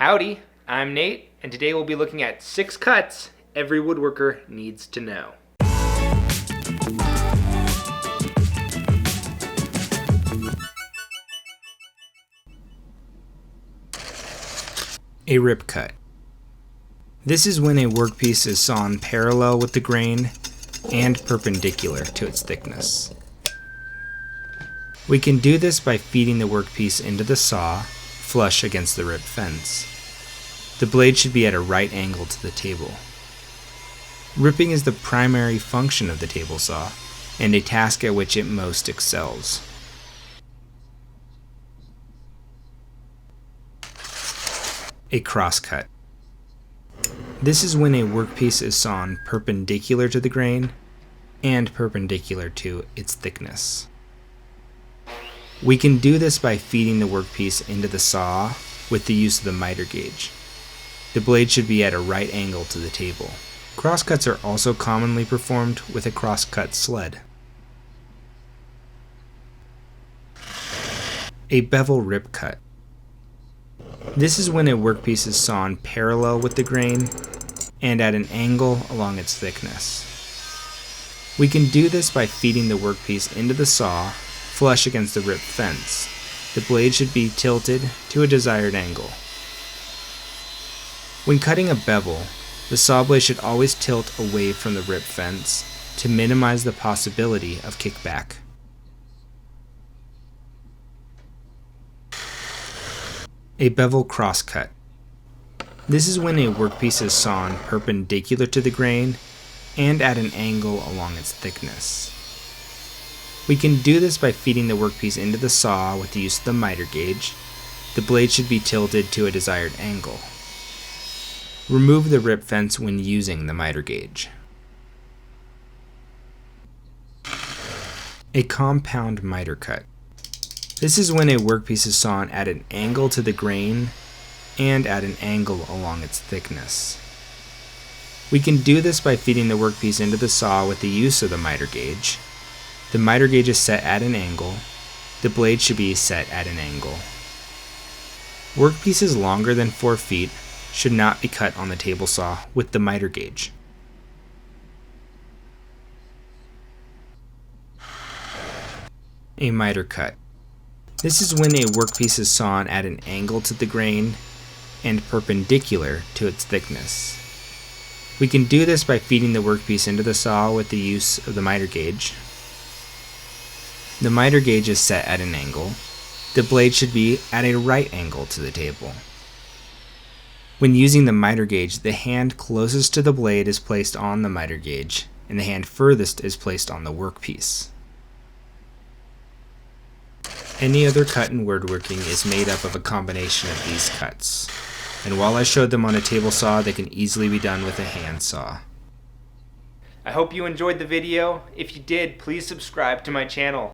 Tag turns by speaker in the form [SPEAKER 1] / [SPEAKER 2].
[SPEAKER 1] Howdy, I'm Nate, and today we'll be looking at 6 cuts every woodworker needs to know.
[SPEAKER 2] A rip cut. This is when a workpiece is sawn parallel with the grain and perpendicular to its thickness. We can do this by feeding the workpiece into the saw, flush against the ripped fence. The blade should be at a right angle to the table. Ripping is the primary function of the table saw, and a task at which it most excels. A crosscut. This is when a workpiece is sawn perpendicular to the grain and perpendicular to its thickness. We can do this by feeding the workpiece into the saw with the use of the miter gauge. The blade should be at a right angle to the table. Crosscuts are also commonly performed with a crosscut sled. A bevel rip cut. This is when a workpiece is sawn parallel with the grain and at an angle along its thickness. We can do this by feeding the workpiece into the saw, flush against the ripped fence. The blade should be tilted to a desired angle. When cutting a bevel, the saw blade should always tilt away from the ripped fence to minimize the possibility of kickback. A bevel crosscut. This is when a workpiece is sawn perpendicular to the grain and at an angle along its thickness. We can do this by feeding the workpiece into the saw with the use of the miter gauge. The blade should be tilted to a desired angle. Remove the rip fence when using the miter gauge. A compound miter cut. This is when a workpiece is sawn at an angle to the grain and at an angle along its thickness. We can do this by feeding the workpiece into the saw with the use of the miter gauge. The miter gauge is set at an angle. The blade should be set at an angle. Workpieces longer than 4 feet should not be cut on the table saw with the miter gauge. A miter cut. This is when a workpiece is sawn at an angle to the grain and perpendicular to its thickness. We can do this by feeding the workpiece into the saw with the use of the miter gauge. The miter gauge is set at an angle. The blade should be at a right angle to the table. When using the miter gauge, the hand closest to the blade is placed on the miter gauge, and the hand furthest is placed on the workpiece. Any other cut in woodworking is made up of a combination of these cuts, and while I showed them on a table saw, they can easily be done with a hand saw.
[SPEAKER 1] I hope you enjoyed the video. If you did, please subscribe to my channel.